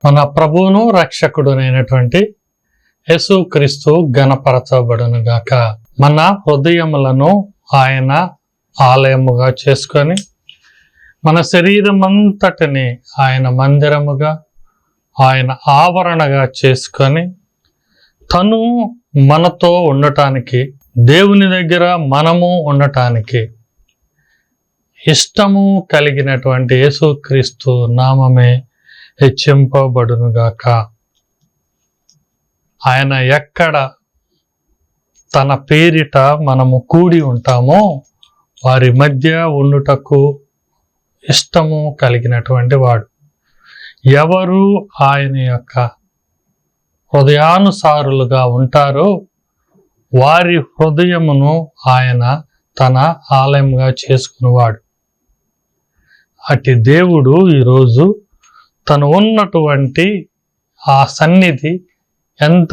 మన ప్రభువును రక్షకుడునైనటువంటి యేసుక్రీస్తు ఘనపరచబడును గాక. మన హృదయములను ఆయన ఆలయముగా చేసుకొని మన శరీరం అంతటిని ఆయన మందిరముగా, ఆయన ఆవరణగా చేసుకొని తను మనతో ఉండటానికి, దేవుని దగ్గర మనము ఉండటానికి ఇష్టము కలిగినటువంటి యేసుక్రీస్తు నామమే హెచ్చింపబడునుగాక. ఆయన ఎక్కడ తన పేరిట మనము కూడి ఉంటామో వారి మధ్య ఉండుటకు ఇష్టము కలిగినటువంటి వాడు. ఎవరు ఆయన యొక్క హృదయానుసారులుగా ఉంటారో వారి హృదయమును ఆయన తన ఆలయంగా చేసుకునేవాడు. అట్టి దేవుడు ఈరోజు తను ఉన్నటువంటి ఆ సన్నిధి ఎంత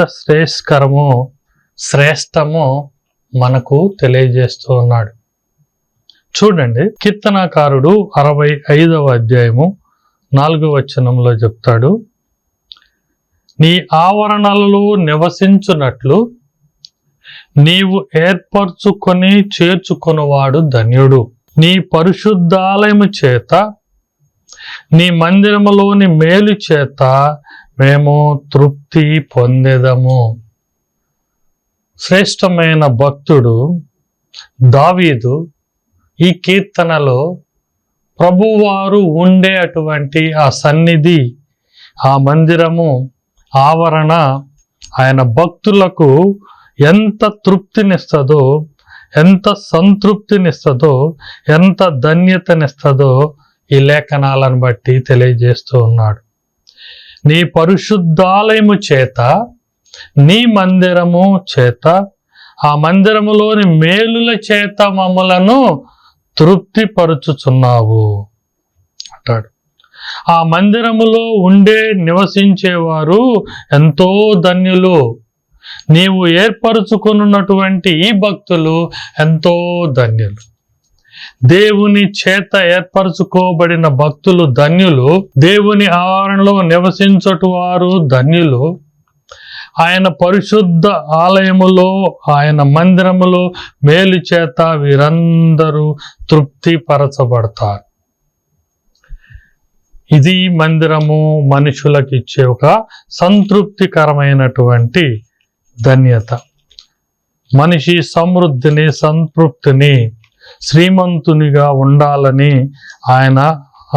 శ్రేష్టమో మనకు తెలియజేస్తూ ఉన్నాడు. చూడండి, కీర్తనాకారుడు 65వ అధ్యాయము 4వ వచనంలో చెప్తాడు, నీ ఆవరణలలో నివసించున్నట్లు నీవు ఏర్పరచుకొని చేర్చుకొనువాడు ధన్యుడు. నీ పరిశుద్ధాలయము చేత, నీ మందిరములోని మేలు చేత మేము తృప్తి పొందెదము. శ్రేష్టమైన భక్తుడు దావీదు ఈ కీర్తనలో ప్రభువారు ఉండే అటువంటి ఆ సన్నిధి, ఆ మందిరము, ఆవరణ ఆయన భక్తులకు ఎంత తృప్తినిస్తుందో, ఎంత సంతృప్తినిస్తుందో, ఎంత ధన్యతనిస్తుందో ఈ లేఖనాలను బట్టి తెలియజేస్తూ ఉన్నాడు. నీ పరిశుద్ధాలయము చేత, నీ మందిరము చేత, ఆ మందిరములోని మేలుల చేత మమ్మలను తృప్తిపరుచుచున్నావు అంటాడు. ఆ మందిరములో నివసించేవారు ఎంతో ధన్యులు. నీవు ఏర్పరచుకున్నటువంటి ఈ భక్తులు ఎంతో ధన్యులు. దేవుని చేత ఏర్పరచుకోబడిన భక్తులు ధన్యులు. దేవుని ఆవరణలో నివసించటు వారు ధన్యులు. ఆయన పరిశుద్ధ ఆలయములో, ఆయన మందిరములో మేలు చేత వీరందరూ తృప్తిపరచబడతారు. ఇది మందిరము మనుషులకు ఇచ్చే ఒక సంతృప్తికరమైనటువంటి ధన్యత. మనిషి సమృద్ధిని, సంతృప్తిని, శ్రీమంతునిగా ఉండాలని ఆయన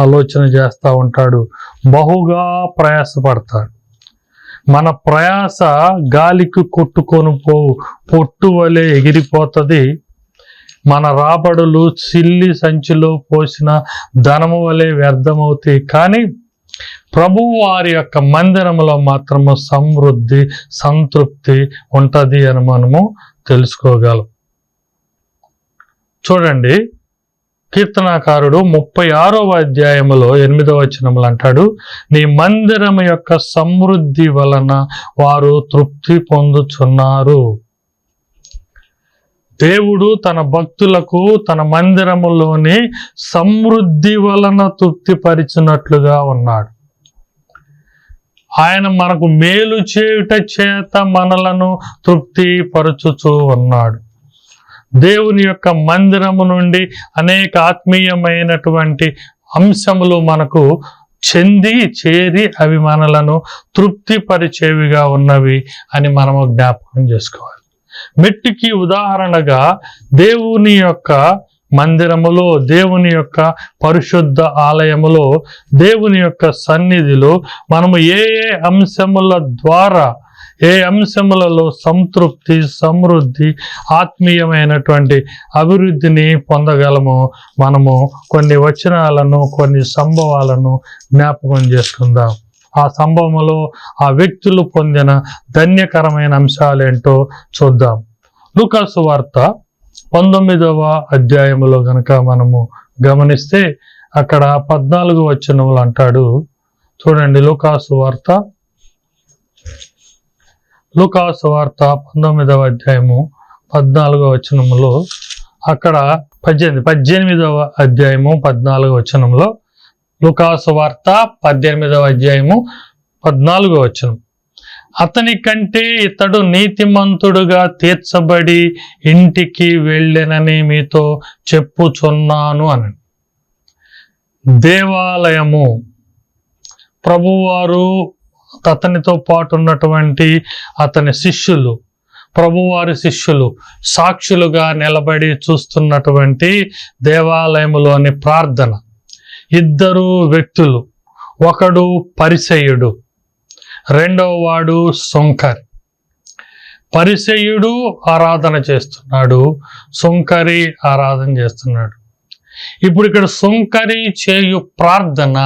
ఆలోచన చేస్తూ ఉంటాడు. బహుగా ప్రయాసపడతాడు. మన ప్రయాస గాలికి కొట్టుకొని పోవు పొట్టు వలె ఎగిరిపోతుంది. మన రాబడులు సిల్లి సంచిలో పోసిన ధనము వలె వ్యర్థమవుతాయి. కానీ ప్రభువు వారి యొక్క మందిరంలో మాత్రము సమృద్ధి, సంతృప్తి ఉంటుంది అని మనము తెలుసుకోగలం. చూడండి, కీర్తనాకారుడు 36వ అధ్యాయములో 8వ వచనములు అంటాడు, నీ మందిరం యొక్క సమృద్ధి వలన వారు తృప్తి పొందుచున్నారు. దేవుడు తన భక్తులకు తన మందిరములోని సమృద్ధి వలన తృప్తిపరిచినట్లుగా ఉన్నాడు. ఆయన మనకు మేలు చేయుట చేత మనలను తృప్తిపరచుచూ ఉన్నాడు. దేవుని యొక్క మందిరము నుండి అనేక ఆత్మీయమైనటువంటి అంశములు మనకు చేరి అవి మనలను తృప్తిపరిచేవిగా ఉన్నవి అని మనము జ్ఞాపకం చేసుకోవాలి. మెట్టికి ఉదాహరణగా దేవుని యొక్క మందిరములో, దేవుని యొక్క పరిశుద్ధ ఆలయములో, దేవుని యొక్క సన్నిధిలో మనము ఏ అంశముల ద్వారా, ఏ అంశములలో సంతృప్తి, సమృద్ధి, ఆత్మీయమైనటువంటి అభివృద్ధిని పొందగలమో మనము కొన్ని వచనాలను, కొన్ని సంభవాలను జ్ఞాపకం చేసుకుందాం. ఆ సంభవములో ఆ వ్యక్తులు పొందిన ధన్యకరమైన అంశాలేంటో చూద్దాం. లూకా సువార్త 19వ అధ్యాయములో గనక మనము గమనిస్తే అక్కడ 14వ వచనములు అంటాడు. చూడండి, లూకా సువార్త 19వ అధ్యాయము 14వ వచనములో అక్కడ 18వ అధ్యాయము 14వ వచనంలో, లూకా సువార్త 18వ అధ్యాయము 14వ వచనం, అతని కంటే ఇతడు నీతిమంతుడుగా తీర్చబడి ఇంటికి వెళ్ళెనని మీతో చెప్పుచున్నాను అని. దేవాలయము, ప్రభువారు అతనితో పాటు ఉన్నటువంటి అతని శిష్యులు, ప్రభువారి శిష్యులు సాక్షులుగా నిలబడి చూస్తున్నటువంటి దేవాలయములోని ప్రార్థన. ఇద్దరు వ్యక్తులు, ఒకడు పరిసయ్యుడు, రెండవ వాడు సుంకరి. పరిసయ్యుడు ఆరాధన చేస్తున్నాడు, సుంకరి ఆరాధన చేస్తున్నాడు. ఇప్పుడు ఇక్కడ సుంకరి చేయు ప్రార్థన,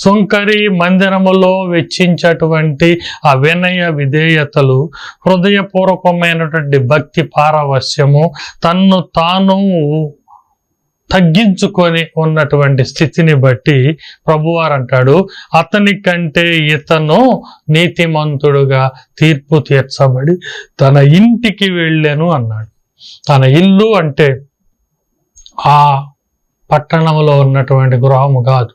సుంకరి మందిరములో వెచ్చించేటువంటి ఆ వినయ విధేయతలు, హృదయపూర్వకమైనటువంటి భక్తి పారవస్యము, తన్ను తాను తగ్గించుకొని ఉన్నటువంటి స్థితిని బట్టి ప్రభువారు అంటాడు, అతని కంటే ఇతను నీతిమంతుడుగా తీర్పు తీర్చబడి తన ఇంటికి వెళ్ళాను అన్నాడు. తన ఇల్లు అంటే ఆ పట్టణంలో ఉన్నటువంటి గృహము కాదు,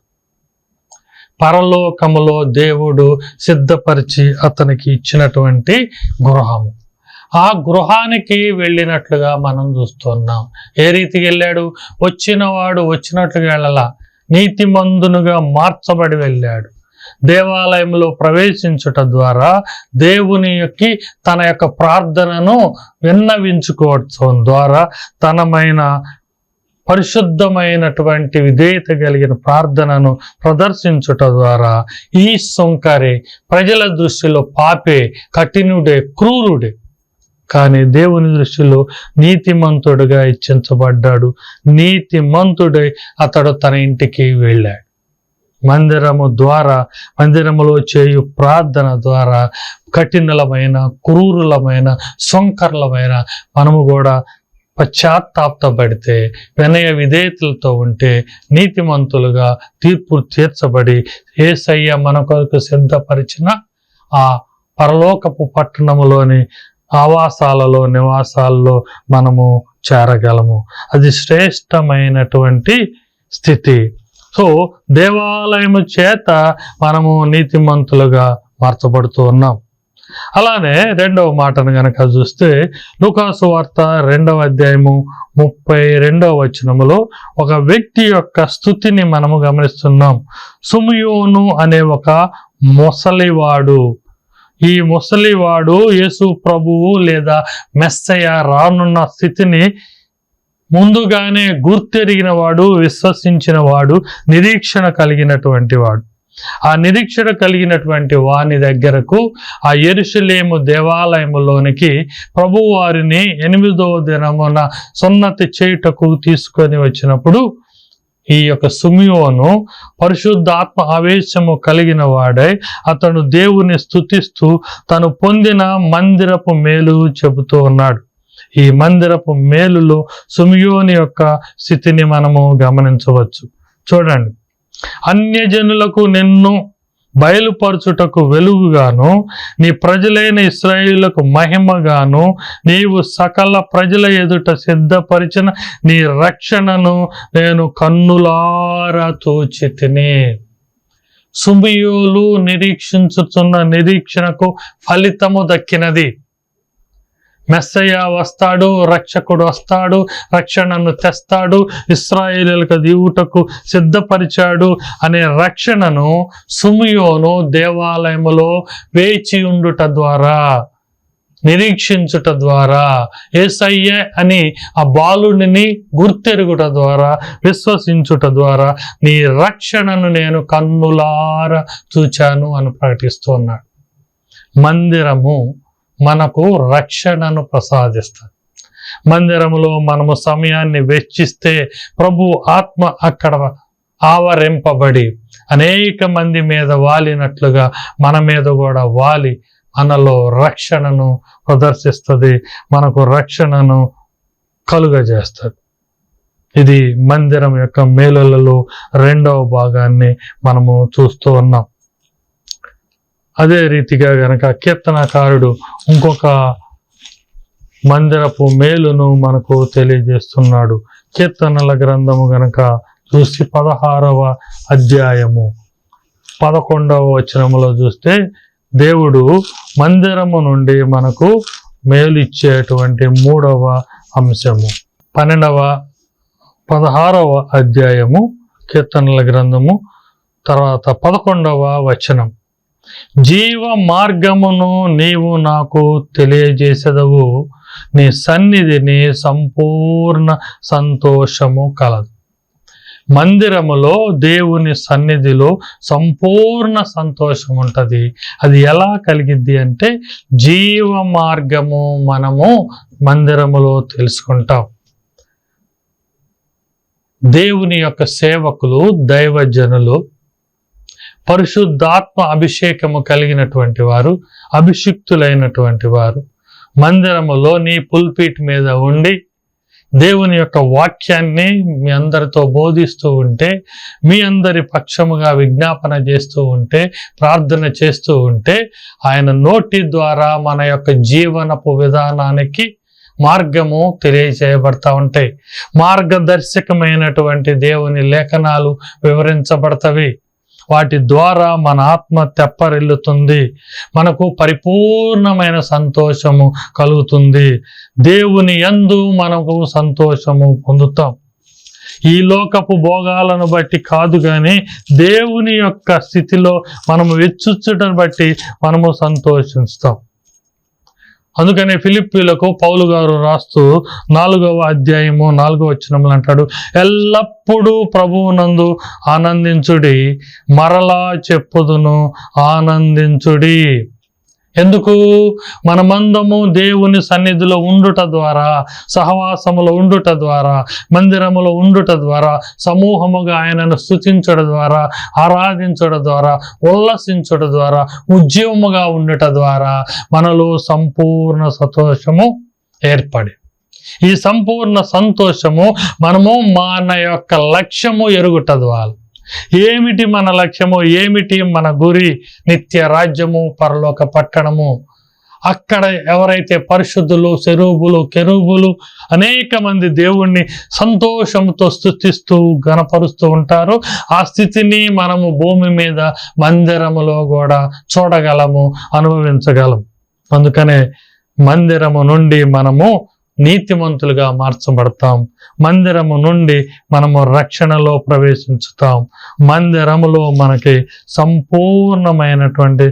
పరలోకములో దేవుడు సిద్ధపరిచి అతనికి ఇచ్చినటువంటి గృహము. ఆ గృహానికి వెళ్ళినట్లుగా మనం చూస్తున్నాం. ఏ రీతికి వెళ్ళాడు? వచ్చినవాడు వచ్చినట్లుగా వెళ్ళాల, నీతిమంతునుగా మార్చబడి వెళ్ళాడు. దేవాలయంలో ప్రవేశించుట ద్వారా దేవుని యొక్క తన యొక్క ప్రార్థనను విన్నవించుకోవడం ద్వారా తనమైన పరిశుద్ధమైనటువంటి విధేయత కలిగిన ప్రార్థనను ప్రదర్శించుట ద్వారా ఈ సుంకరి ప్రజల దృష్టిలో పాపే, కఠినుడే, క్రూరుడే, కానీ దేవుని దృష్టిలో నీతిమంతుడుగా హెచ్చించబడ్డాడు. నీతిమంతుడై అతడు తన ఇంటికి వెళ్ళాడు. మందిరము ద్వారా, మందిరములో చేయు ప్రార్థన ద్వారా కఠినలమైన, క్రూరులమైన, సుంకరులమైన మనము కూడా పశ్చాత్తాపడితే, వినయ విధేయతలతో ఉంటే నీతిమంతులుగా తీర్పు తీర్చబడి యేసయ్య మన కొరకు సిద్ధపరిచిన ఆ పరలోకపు పట్టణములోని ఆవాసాలలో, నివాసాల్లో మనము చేరగలము. అది శ్రేష్టమైనటువంటి స్థితి. సో దేవాలయము చేత మనము నీతిమంతులుగా మార్చబడుతూ ఉన్నాం. అలానే రెండవ మాటను గనక చూస్తే లూకాసు వార్త 2వ అధ్యాయము 32వ వచనములో ఒక వ్యక్తి యొక్క స్థుతిని మనము గమనిస్తున్నాం. సుమయోను అనే ఒక ముసలివాడు, ఈ ముసలివాడు యేసు ప్రభువు లేదా మెస్సయ్య రానున్న స్థితిని ముందుగానే గుర్తెరిగిన వాడు, విశ్వసించిన వాడు, నిరీక్షణ కలిగినటువంటి వాడు. ఆ నిరీక్షణ కలిగినటువంటి వాని దగ్గరకు ఆ యెరూషలేము దేవాలయములోనికి ప్రభువు వారిని 8వ దినమున సున్నతి చేయుటకు తీసుకొని వచ్చినప్పుడు ఈ యొక్క సుమియోను పరిశుద్ధాత్మ ఆవేశము కలిగిన వాడై అతను దేవుని స్తుతిస్తూ తను పొందిన మందిరపు మేలు చెబుతూ ఉన్నాడు. ఈ మందిరపు మేలులో సుమియోని యొక్క స్థితిని మనము గమనించవచ్చు. చూడండి, అన్యజనులకు నిన్ను బయలుపరచుటకు వెలుగుగాను, నీ ప్రజలైన ఇశ్రాయేలులకు మహిమగాను, నీవు సకల ప్రజల ఎదుట సిద్ధపరిచిన నీ రక్షణను నేను కన్నులారా తోచితిని. సుమియోలు నిరీక్షించుతున్న నిరీక్షణకు ఫలితము దక్కినది. మెస్సయ్య వస్తాడు, రక్షకుడు వస్తాడు, రక్షణను తెస్తాడు, ఇశ్రాయేలులకు దీవుటకు సిద్ధపరిచాడు అనే రక్షణను సుమియోను దేవాలయములో వేచి ఉండుట ద్వారా, నిరీక్షించుట ద్వారా, యేసయ్య అని ఆ బాలుడిని గుర్తెరుగుట ద్వారా, విశ్వసించుట ద్వారా నీ రక్షణను నేను కన్నులారా చూచాను అని ప్రకటిస్తున్నాడు. మందిరము మనకు రక్షణను ప్రసాదిస్తుంది. మందిరములో మనము సమయాన్ని వెచ్చిస్తే ప్రభు ఆత్మ అక్కడ ఆవరింపబడి అనేక మంది మీద వాలినట్లుగా మన మీద కూడా వాలి మనలో రక్షణను ప్రదర్శిస్తుంది, మనకు రక్షణను కలుగజేస్తుంది. ఇది మందిరం యొక్క మేలులలో 2వ భాగాన్ని మనము చూస్తూ ఉన్నాం. అదే రీతిగా గనక కీర్తనకారుడు ఇంకొక మందిరపు మేలును మనకు తెలియజేస్తున్నాడు. కీర్తనల గ్రంథము గనక చూసి 16వ అధ్యాయము 11వ వచనములో చూస్తే దేవుడు మందిరము నుండి మనకు మేలు ఇచ్చేటువంటి 3వ అంశము. 16వ అధ్యాయము కీర్తనల గ్రంథము తర్వాత 11వ వచనం. జీవ మార్గమును నీవు నాకు తెలియజేసెదవు, నీ సన్నిధిని సంపూర్ణ సంతోషము కలదు. మందిరములో దేవుని సన్నిధిలో సంపూర్ణ సంతోషం ఉంటుంది. అది ఎలా కలిగిద్ది అంటే జీవ మార్గము మనము మందిరములో తెలుసుకుంటాం. దేవుని యొక్క సేవకులు, దైవజనులు, పరిశుద్ధాత్మ అభిషేకము కలిగినటువంటి వారు, అభిషిక్తులైనటువంటి వారు మందిరములో నీ పుల్పీట్ మీద ఉండి దేవుని యొక్క వాక్యాన్ని మీ అందరితో బోధిస్తూ ఉంటే, మీ అందరి పక్షముగా విజ్ఞాపన చేస్తూ ఉంటే, ప్రార్థన చేస్తూ ఉంటే, ఆయన నోటి ద్వారా మన యొక్క జీవనపు విధానానికి మార్గము తెలియజేయబడతా ఉంటాయి. మార్గదర్శకమైనటువంటి దేవుని లేఖనాలు వివరించబడతవి. వాటి ద్వారా మన ఆత్మ తెప్పరిల్లుతుంది, మనకు పరిపూర్ణమైన సంతోషము కలుగుతుంది. దేవుని యందు మనకు సంతోషము పొందుతాం. ఈ లోకపు భోగాలను బట్టి కాదు, కానీ దేవుని యొక్క స్థితిలో మనము వెచ్చుచుటను బట్టి మనము సంతోషిస్తాం. అందుకనే ఫిలిప్పీలకు పౌలు గారు రాస్తూ 4వ అధ్యాయము 4వ వచనంలో అంటాడు, ఎల్లప్పుడూ ప్రభువునందు ఆనందించుడి, మరలా చెప్పుదును ఆనందించుడి. ఎందుకు? మనమందము దేవుని సన్నిధిలో ఉండుట ద్వారా, సహవాసములో ఉండుట ద్వారా, మందిరములో ఉండుట ద్వారా, సమూహముగా ఆయనను స్తుతించడం ద్వారా, ఆరాధించడం ద్వారా, ఉల్లసించడం ద్వారా, ఉద్యమముగా ఉండుట ద్వారా మనలో సంపూర్ణ సంతోషము ఏర్పడి, ఈ సంపూర్ణ సంతోషము మనము మన యొక్క లక్ష్యము ఎరుగుట ద్వారా. ఏమిటి మన లక్ష్యము? ఏమిటి మన గురి? నిత్య రాజ్యము, పరలోక పట్టణము. అక్కడ ఎవరైతే పరిశుద్ధులు, సెరూబులు, కెరూబులు అనేక మంది దేవుణ్ణి సంతోషంతో స్తుతిస్తూ గణపరుస్తూ ఉంటారో, ఆ స్థితిని మనము భూమి మీద మందిరములో కూడా చూడగలము, అనుభవించగలం. అందుకనే మందిరము నుండి మనము నీతిమంతులుగా మార్చబడతాం. మందిరము నుండి మనము రక్షణలో ప్రవేశించుతాం. మందిరములో మనకి సంపూర్ణమైనటువంటి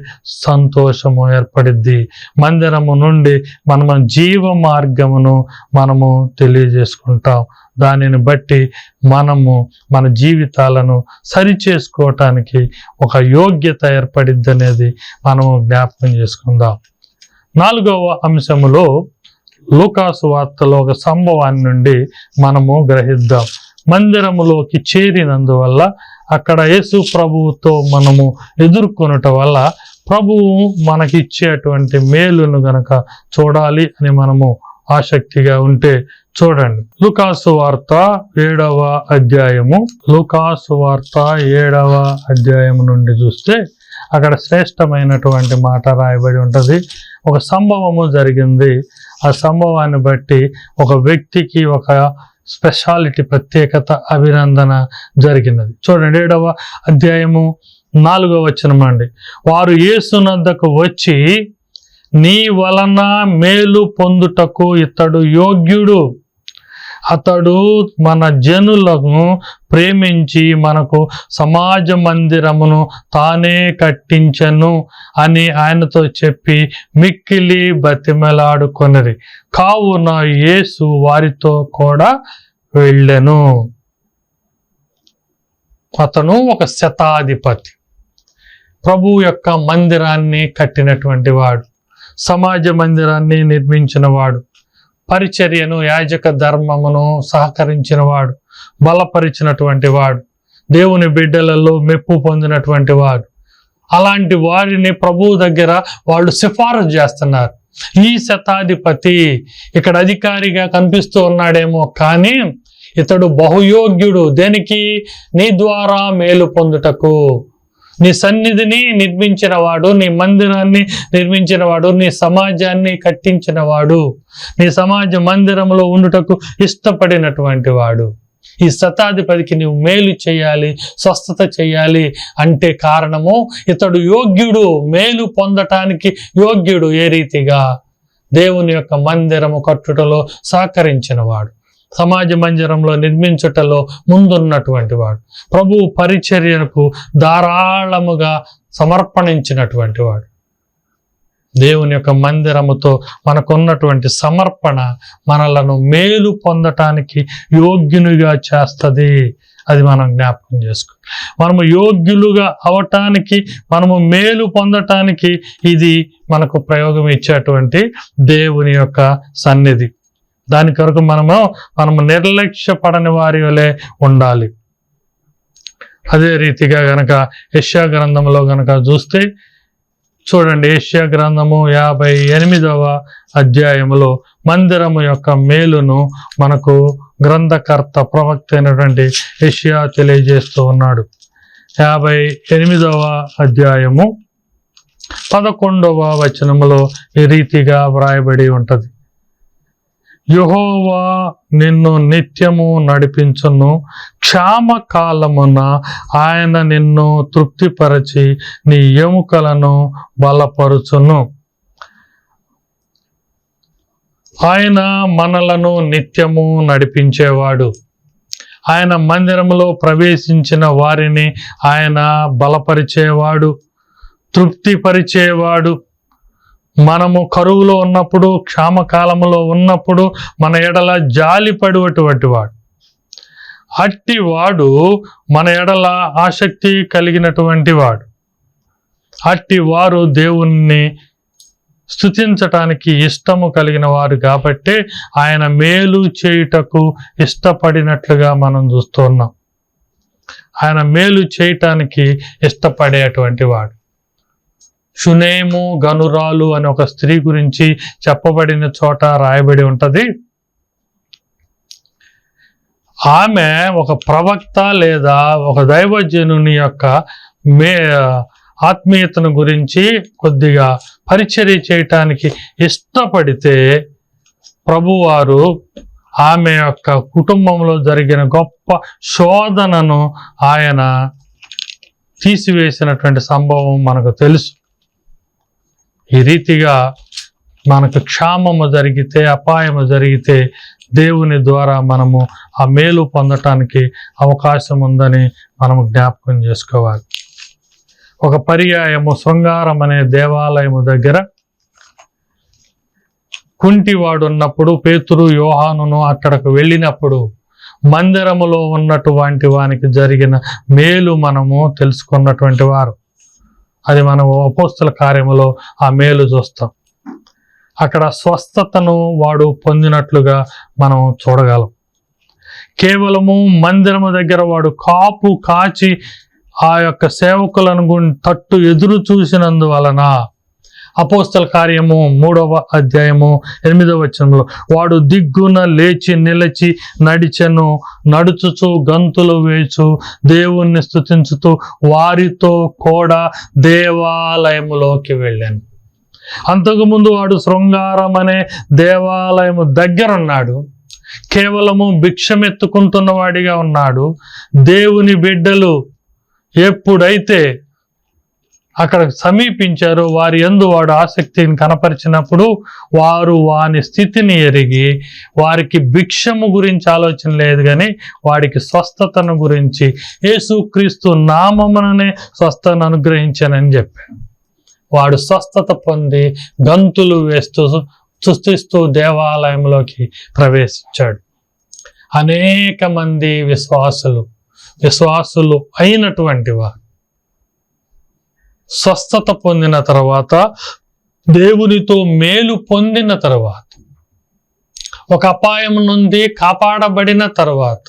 సంతోషము ఏర్పడిద్ది. మందిరము నుండి మనము జీవ మార్గమును మనము తెలియజేసుకుంటాం. దానిని బట్టి మనము మన జీవితాలను సరిచేసుకోవటానికి ఒక యోగ్యత ఏర్పడిద్ది అనేది మనము జ్ఞాపకం చేసుకుందాం. 4వ అంశములో లూకాసు వార్తలో ఒక సంభవాన్ని నుండి మనము గ్రహిద్దాం. మందిరములోకి చేరినందువల్ల, అక్కడ యేసు ప్రభువుతో మనము ఎదుర్కొనుట వల్ల ప్రభువు మనకిచ్చేటువంటి మేలును గనక చూడాలి అని మనము ఆసక్తిగా ఉంటే చూడండి. లూకాసు వార్త 7వ అధ్యాయము, లూకాసు వార్త 7వ అధ్యాయము నుండి చూస్తే అక్కడ శ్రేష్టమైనటువంటి మాట రాయబడి ఉంటుంది. ఒక సంభవము జరిగింది. ఆ సంభవాన్ని బట్టి ఒక వ్యక్తికి ఒక స్పెషాలిటీ, ప్రత్యేకత, అభినందన జరిగినది. చూడండి 7వ అధ్యాయము 4వ వచనం అండి. వారు యేసునద్దకు వచ్చి, నీ వలన మేలు పొందుటకు ఇతడు యోగ్యుడు, అతడు మన జనులను ప్రేమించి మనకు సమాజ మందిరమును తానే కట్టించెను అని ఆయనతో చెప్పి మిక్కిలి బతిమలాడుకొనిరి. కావున యేసు వారితో కూడా వెళ్ళెను. అతను ఒక శతాధిపతి, ప్రభువు యొక్క మందిరాన్ని కట్టినటువంటి వాడు, సమాజ మందిరాన్ని నిర్మించిన వాడు, పరిచర్యను, యాజక ధర్మమును సహకరించిన వాడు, బలపరిచినటువంటి వాడు, దేవుని బిడ్డలలో మెప్పు పొందినటువంటి వాడు. అలాంటి వారిని ప్రభువు దగ్గర వాళ్ళు సిఫారసు చేస్తున్నారు. ఈ శతాధిపతి ఇక్కడ అధికారిగా కనిపిస్తూ ఉన్నాడేమో, కానీ ఇతడు బహుయోగ్యుడు. దేనికి? నీ ద్వారా మేలు పొందుటకు. నీ సన్నిధిని నిర్మించిన వాడు, నీ మందిరాన్ని నిర్మించిన వాడు, నీ సమాజాన్ని కట్టించిన వాడు, నీ సమాజ మందిరంలో ఉండుటకు ఇష్టపడినటువంటి వాడు. ఈ శతాధిపతికి నీవు మేలు చేయాలి, స్వస్థత చేయాలి అంటే కారణము ఇతడు యోగ్యుడు, మేలు పొందటానికి యోగ్యుడు. ఏ రీతిగా? దేవుని యొక్క మందిరము కట్టుటలో సహకరించిన వాడు, సమాజ మందిరంలో నిర్మించుటలో ముందున్నటువంటి వాడు, ప్రభువు పరిచర్యకు ధారాళముగా సమర్పణించినటువంటి వాడు. దేవుని యొక్క మందిరముతో మనకున్నటువంటి సమర్పణ మనలను మేలు పొందటానికి యోగ్యునిగా చేస్తుంది. అది మనం జ్ఞాపకం చేసుకో. మనము యోగ్యులుగా అవటానికి, మనము మేలు పొందటానికి ఇది మనకు ప్రయోగం ఇచ్చేటువంటి దేవుని యొక్క సన్నిధి. దాని కొరకు మనము నిర్లక్ష్యపడని వారి వలె ఉండాలి. అదే రీతిగా గనక యెషయా గ్రంథంలో గనక చూస్తే చూడండి, యెషయా గ్రంథము 58వ అధ్యాయములో మందిరము యొక్క మేలును మనకు గ్రంథకర్త, ప్రవక్త అయినటువంటి యెషయా తెలియజేస్తూ ఉన్నాడు. 58వ అధ్యాయము 11వ వచనములో ఈ రీతిగా వ్రాయబడి ఉంటది. యెహోవా నిన్ను నిత్యము నడిపించును, క్షామకాలమున ఆయన నిన్ను తృప్తిపరచి నీ ఎముకలను బలపరుచును. ఆయన మనలను నిత్యము నడిపించేవాడు. ఆయన మందిరములో ప్రవేశించిన వారిని ఆయన బలపరిచేవాడు, తృప్తిపరిచేవాడు. మనము కరువులో ఉన్నప్పుడు, క్షామకాలంలో ఉన్నప్పుడు మన ఎడల జాలిపడేటువంటి వాడు. అట్టి వాడు మన ఎడల ఆసక్తి కలిగినటువంటి వాడు. అట్టి వారు దేవుణ్ణి స్తుతించటానికి ఇష్టము కలిగిన వారు కాబట్టి ఆయన మేలు చేయుటకు ఇష్టపడినట్లుగా మనం చూస్తున్నాం. ఆయన మేలు చేయటానికి ఇష్టపడేటువంటి వాడు. షునేము గనురాలు అనే ఒక స్త్రీ గురించి చెప్పబడిన చోట రాయబడి ఉంటది. ఆమె ఒక ప్రవక్త లేదా ఒక దైవజనుని యొక్క ఆత్మీయతను గురించి కొద్దిగా పరిచర్య చేయటానికి ఇష్టపడితే ప్రభువారు ఆమె యొక్క కుటుంబంలో జరిగిన గొప్ప శోధనను ఆయన తీసివేసినటువంటి సంభవం మనకు తెలుసు. ఈ రీతిగా మనకు క్షామము జరిగితే, అపాయము జరిగితే దేవుని ద్వారా మనము ఆ మేలు పొందటానికి అవకాశం ఉందని మనము జ్ఞాపకం చేసుకోవాలి. ఒక పర్యాయము శృంగారం అనే దేవాలయము దగ్గర కుంటివాడు ఉన్నప్పుడు పేతురు యోహానును అక్కడకు వెళ్ళినప్పుడు మందిరములో ఉన్నటువంటి వానికి జరిగిన మేలు మనము తెలుసుకున్నటువంటి వారు. అది మనం అపోస్తల కార్యములో ఆ మేలు చూస్తాం. అక్కడ స్వస్థతను వాడు పొందినట్లుగా మనం చూడగలం. కేవలము మందిరము దగ్గర వాడు కాపు కాచి ఆ యొక్క సేవకులను తట్టు ఎదురు చూసినందువలన అపోస్తల కార్యము 3వ అధ్యాయము 8వ వచనంలో వాడు దిగ్గున లేచి నిలిచి నడిచెను, నడుచుచు గంతులు వేచు దేవుణ్ణి స్తుతించుతూ వారితో కూడా దేవాలయములోకి వెళ్ళాను. అంతకుముందు వాడు శృంగారం అనే దేవాలయము దగ్గర ఉన్నాడు. కేవలము భిక్షమెత్తుకుంటున్న వాడిగా ఉన్నాడు. దేవుని బిడ్డలు ఎప్పుడైతే అక్కడ సమీపించారో వారి యందు వాడు ఆసక్తిని కనపరిచినప్పుడు వారు వాని స్థితిని ఎరిగి వారికి భిక్షము గురించి ఆలోచన లేదు, కానీ వాడికి స్వస్థతను గురించి యేసుక్రీస్తు నామముననే స్వస్థతను అనుగ్రహించానని చెప్పాడు. వాడు స్వస్థత పొంది గంతులు వేస్తూ స్తుతిస్తూ దేవాలయంలోకి ప్రవేశించాడు. అనేక మంది విశ్వాసులు అయినటువంటి వారు స్వస్థత పొందిన తర్వాత, దేవునితో మేలు పొందిన తర్వాత, ఒక అపాయం నుండి కాపాడబడిన తర్వాత,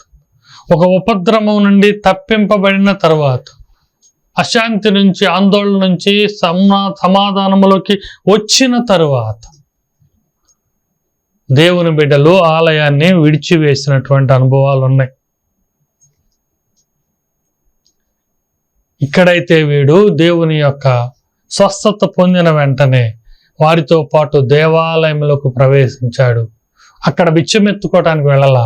ఒక ఉపద్రవం నుండి తప్పింపబడిన తర్వాత, అశాంతి నుంచి, ఆందోళన నుంచి సమాధానములోకి వచ్చిన తరువాత దేవుని బిడ్డలు ఆలయాన్ని విడిచివేసినటువంటి అనుభవాలు ఉన్నాయి. ఇక్కడైతే వీడు దేవుని యొక్క స్వస్థత పొందిన వెంటనే వారితో పాటు దేవాలయంలోకి ప్రవేశించాడు. అక్కడ బిచ్చమెత్తుకోవటానికి వెళ్ళాలా,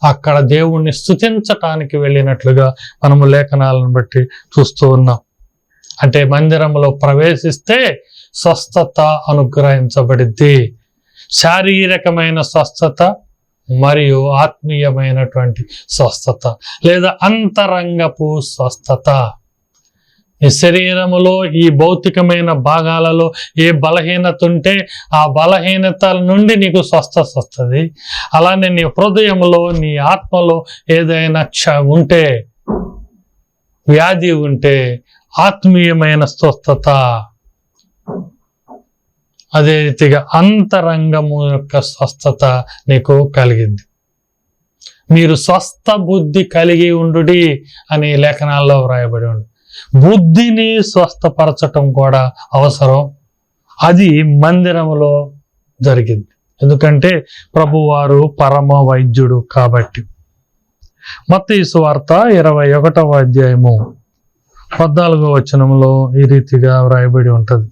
అక్కడ దేవుణ్ణి స్తుతించటానికి వెళ్ళినట్లుగా మనము లేఖనాలను బట్టి చూస్తూ ఉన్నాం. అంటే మందిరంలో ప్రవేశిస్తే స్వస్థత అనుగ్రహించబడిద్ది. శారీరకమైన స్వస్థత మరియు ఆత్మీయమైనటువంటి స్వస్థత లేదా అంతరంగపు స్వస్థత. ఈ శరీరములో ఈ భౌతికమైన భాగాలలో ఏ బలహీనత ఉంటే ఆ బలహీనతల నుండి నీకు స్వస్థత వస్తుంది. అలానే నీ హృదయంలో నీ ఆత్మలో ఏదైనా ఉంటే, వ్యాధి ఉంటే ఆత్మీయమైన స్వస్థత. అదే రీతిగా అంతరంగము యొక్క స్వస్థత నీకు కలిగింది. మీరు స్వస్థ బుద్ధి కలిగి ఉండుడి అని లేఖనాల్లో వ్రాయబడి ఉంది. బుద్ధిని స్వస్థపరచటం కూడా అవసరం. అది మందిరంలో జరిగింది. ఎందుకంటే ప్రభువారు పరమ వైద్యుడు కాబట్టి. మత్తయి సువార్త 21వ అధ్యాయము 14వ వచనంలో ఈ రీతిగా వ్రాయబడి ఉంటుంది.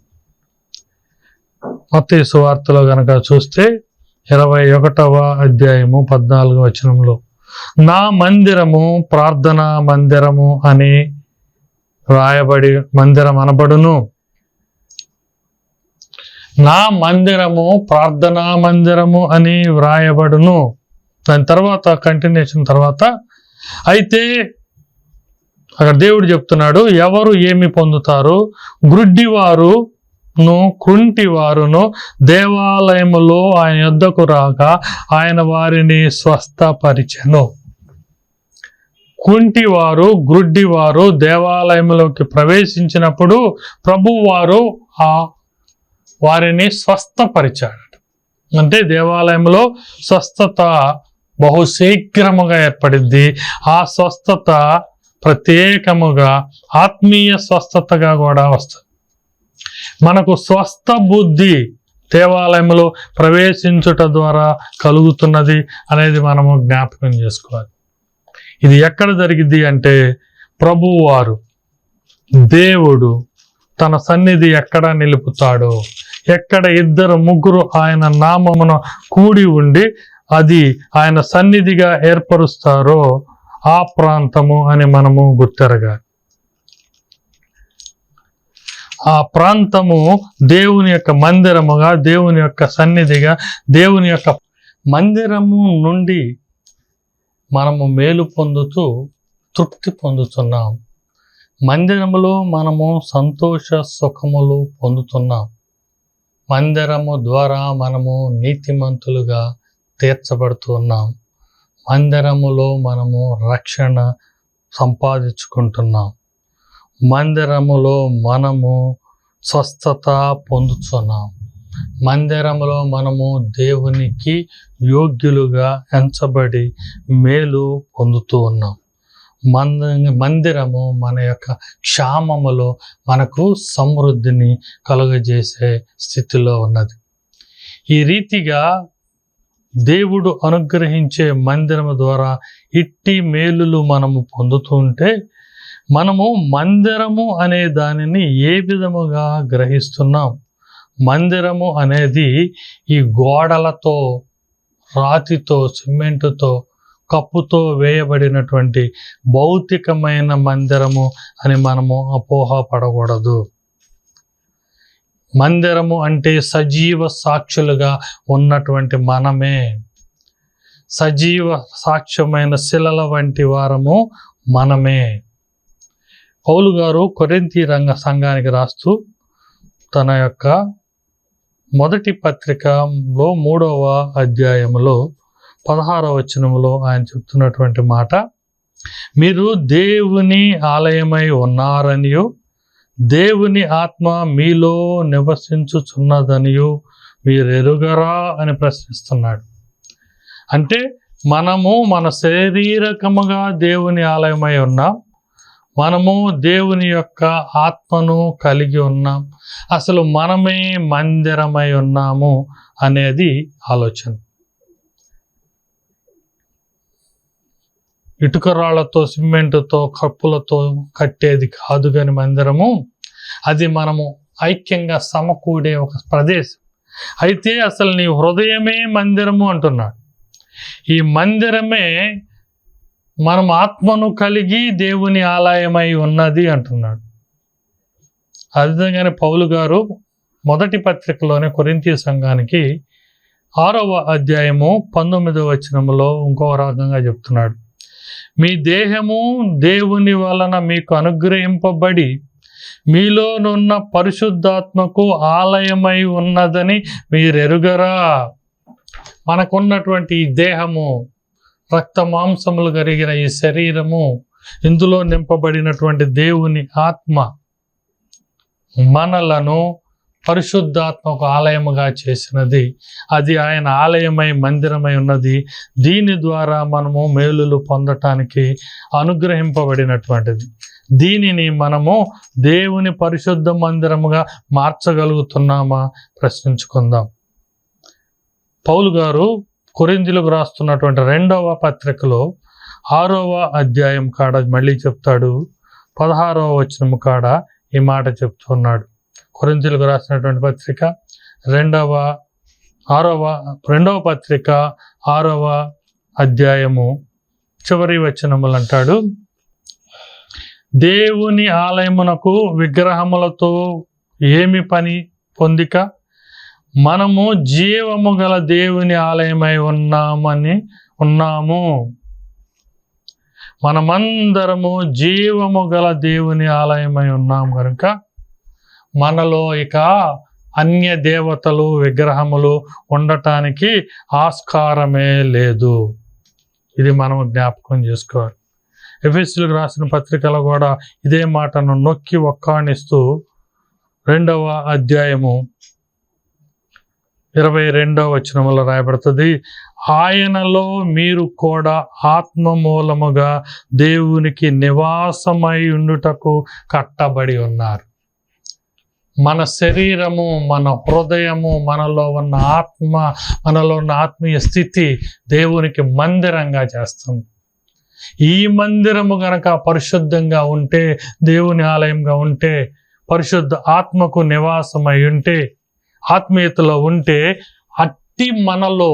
మత్తయి సువార్తలో గనక చూస్తే 21వ అధ్యాయము 14వ వచనంలో, నా మందిరము ప్రార్థనా మందిరము అని వ్రాయబడి, మందిరం అనబడును. నా మందిరము ప్రార్థనా మందిరము అని వ్రాయబడును. దాని తర్వాత కంటిన్యూషన్ తర్వాత, అయితే అక్కడ దేవుడు చెప్తున్నాడు, ఎవరు ఏమి పొందుతారు? గ్రుడ్డివారును కుంటివారును దేవాలయములో ఆయన యొద్దకు రాక ఆయన వారిని స్వస్థపరిచెను. కుంటివారు గ్రుడ్డివారు దేవాలయంలోకి ప్రవేశించినప్పుడు ప్రభువారు వారిని స్వస్థపరిచాడు. అంటే దేవాలయంలో స్వస్థత బహుశీఘ్రముగా ఏర్పడింది. ఆ స్వస్థత ప్రత్యేకముగా ఆత్మీయ స్వస్థతగా కూడా వస్తుంది. మనకు స్వస్థ బుద్ధి దేవాలయంలో ప్రవేశించుట ద్వారా కలుగుతున్నది అనేది మనము జ్ఞాపకం చేసుకోవాలి. ఇది ఎక్కడ జరిగింది అంటే, ప్రభువారు దేవుడు తన సన్నిధి ఎక్కడ నిలుపుతాడో, ఎక్కడ 2-3 ఆయన నామమున కూడి ఉండి అది ఆయన సన్నిధిగా ఏర్పరుస్తారో ఆ ప్రాంతము అని మనము గుర్తెరగాలి. ఆ ప్రాంతము దేవుని యొక్క మందిరముగా, దేవుని యొక్క సన్నిధిగా, దేవుని యొక్క మందిరము నుండి మనము మేలు పొందుతూ తృప్తి పొందుతున్నాం. మందిరములో మనము సంతోష సుఖములు పొందుతున్నాం. మందిరము ద్వారా మనము నీతిమంతులుగా తీర్చబడుతున్నాం. మందిరములో మనము రక్షణ సంపాదించుకుంటున్నాం. మందిరములో మనము స్వస్థత పొందుతున్నాం. మందిరములో మనము దేవునికి యోగ్యులుగా ఎంచబడి మేలు పొందుతూ ఉన్నాం. మందిరము మన యొక్క క్షామములో మనకు సమృద్ధిని కలుగజేసే స్థితిలో ఉన్నది. ఈ రీతిగా దేవుడు అనుగ్రహించే మందిరము ద్వారా ఇట్టి మేలులు మనము పొందుతూ ఉంటే, మనము మందిరము అనే దానిని ఏ విధముగా గ్రహిస్తున్నాం? మందిరము అనేది ఈ గోడలతో, రాతితో, సిమెంటుతో, కప్పుతో వేయబడినటువంటి భౌతికమైన మందిరము అని మనము అపోహపడకూడదు. మందిరము అంటే సజీవ సాక్షులుగా ఉన్నటువంటి మనమే. సజీవ సాక్ష్యమైన శిలల వంటి వారము మనమే. పౌలు గారు కొరింథీ సంఘానికి రాస్తూ తన యొక్క మొదటి పత్రికలో 3వ అధ్యాయములో 16వ వచనములో ఆయన చెప్తున్నటువంటి మాట, మీరు దేవుని ఆలయమై ఉన్నారనియు దేవుని ఆత్మ మీలో నివసించుచున్నదనియు మీరు ఎరుగరా అని ప్రశ్నిస్తున్నాడు. అంటే మనము మన శారీరకముగా దేవుని ఆలయమై ఉన్నాం. మనము దేవుని యొక్క ఆత్మను కలిగి ఉన్నాం. అసలు మనమే మందిరమై ఉన్నాము అనేది ఆలోచన. ఇటుకరాళ్లతో, సిమెంటుతో, కప్పులతో కట్టేది కాదు కానీ మందిరము, అది మనము ఐక్యంగా సమకూడే ఒక ప్రదేశం. అయితే అసలు నీ హృదయమే మందిరము అంటున్నాడు. ఈ మందిరమే మనం ఆత్మను కలిగి దేవుని ఆలయమై ఉన్నది అంటున్నాడు. అదేవిధంగానే పౌలు గారు మొదటి పత్రికలోనే కొరింథీ సంఘానికి 6వ అధ్యాయము 19వ వచనములో ఇంకో రకంగా చెప్తున్నాడు. మీ దేహము దేవుని వలన మీకు అనుగ్రహింపబడి మీలోనున్న పరిశుద్ధాత్మకు ఆలయమై ఉన్నదని మీరెరుగరా. మనకున్నటువంటి ఈ దేహము, రక్త మాంసములు కలిగిన ఈ శరీరము, ఇందులో నింపబడినటువంటి దేవుని ఆత్మ మనలను పరిశుద్ధాత్మకు ఆలయముగా చేసినది. అది ఆయన ఆలయమై మందిరమై ఉన్నది. దీని ద్వారా మనము మేలులు పొందటానికి అనుగ్రహింపబడినటువంటిది. దీనిని మనము దేవుని పరిశుద్ధ మందిరముగా మార్చగలుగుతున్నామా ప్రశ్నించుకుందాం. పౌలు గారు కొరింథీయులకు రాస్తున్నటువంటి 2వ పత్రికలో 6వ అధ్యాయం కాడ మళ్ళీ చెప్తాడు. 16వ వచనము కాడ ఈ మాట చెప్తున్నాడు. కొరింథీయులకు రాసినటువంటి పత్రిక 2వ పత్రిక 6వ అధ్యాయము చివరి వచనములు అంటాడు, దేవుని ఆలయమునకు విగ్రహములతో ఏమి పని పొందిక, మనము జీవము గల దేవుని ఆలయమై ఉన్నాము. మనమందరము జీవము గల దేవుని ఆలయమై ఉన్నాము కనుక మనలో ఇక అన్య దేవతలు, విగ్రహములు ఉండటానికి ఆస్కారమే లేదు. ఇది మనం జ్ఞాపకం చేసుకోవాలి. ఎఫెసీయులకు రాసిన పత్రికలో కూడా ఇదే మాటను నొక్కి ఒక్కాణిస్తూ 2వ అధ్యాయము 22వ వచనములో రాయబడుతుంది, ఆయనలో మీరు కూడా ఆత్మ మూలముగా దేవునికి నివాసమై ఉండుటకు కట్టబడి ఉన్నారు. మన శరీరము, మన హృదయము, మనలో ఉన్న ఆత్మ, మనలో ఉన్న ఆత్మీయ స్థితి దేవునికి మందిరంగా చేస్తుంది. ఈ మందిరము గనక పరిశుద్ధంగా ఉంటే, దేవుని ఆలయంగా ఉంటే, పరిశుద్ధ ఆత్మకు నివాసమై ఉంటే, ఆత్మీయతలో ఉంటే, అట్టి మనలో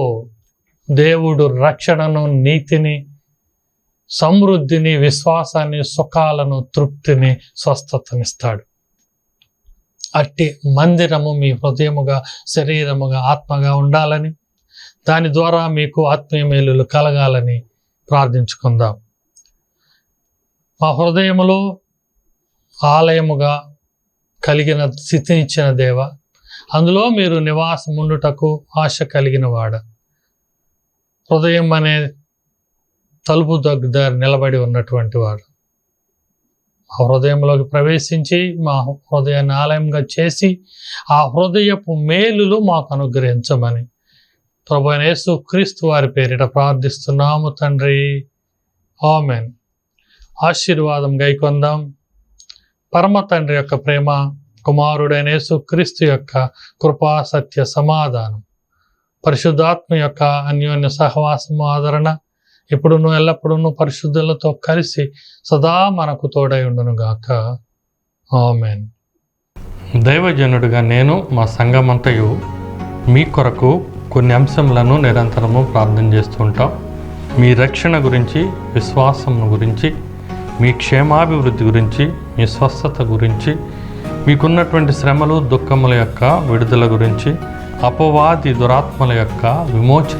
దేవుడు రక్షణను, నీతిని, సమృద్ధిని, విశ్వాసాన్ని, సుఖాలను, తృప్తిని, స్వస్థతనిస్తాడు. అట్టి మందిరము మీ హృదయముగా, శరీరముగా, ఆత్మగా ఉండాలని, దాని ద్వారా మీకు ఆత్మీయ మేలులు కలగాలని ప్రార్థించుకుందాం. మా హృదయములో ఆలయముగా కలిగిన స్థితినిచ్చిన దేవ, అందులో మీరు నివాసం ఉండుటకు ఆశ కలిగిన వాడ, హృదయం అనే తలుపు దగ్గర నిలబడి ఉన్నటువంటి వాడు, ఆ హృదయంలోకి ప్రవేశించి మా హృదయాన్ని ఆలయంగా చేసి ఆ హృదయపు మేలులు మాకు అనుగ్రహించమని ప్రభువైన యేసుక్రీస్తు వారి పేరిట ప్రార్థిస్తున్నాము తండ్రి. ఆమేన్. ఆశీర్వాదం గైకొందాం. పరమ తండ్రి యొక్క ప్రేమ, కుమారుడైన యేసుక్రీస్తు యొక్క కృపా, సత్య, సమాధానం, పరిశుద్ధాత్మ యొక్క అన్యోన్య సహవాసము, ఆదరణ ఇప్పుడును ఎల్లప్పుడూ పరిశుద్ధులతో కలిసి సదా మనకు తోడై ఉండును గాక. ఆమేన్. దైవజనుడిగా నేను మా సంఘమంతయు మీ కొరకు కొన్ని అంశములను నిరంతరము ప్రార్థన చేస్తూ ఉంటాం. మీ రక్షణ గురించి, విశ్వాసం గురించి, మీ క్షేమాభివృద్ధి గురించి, మీ స్వస్థత గురించి, మీకున్నటువంటి శ్రమలు, దుఃఖముల యొక్క విడుదల గురించి, అపవాది దురాత్మల యొక్క విమోచన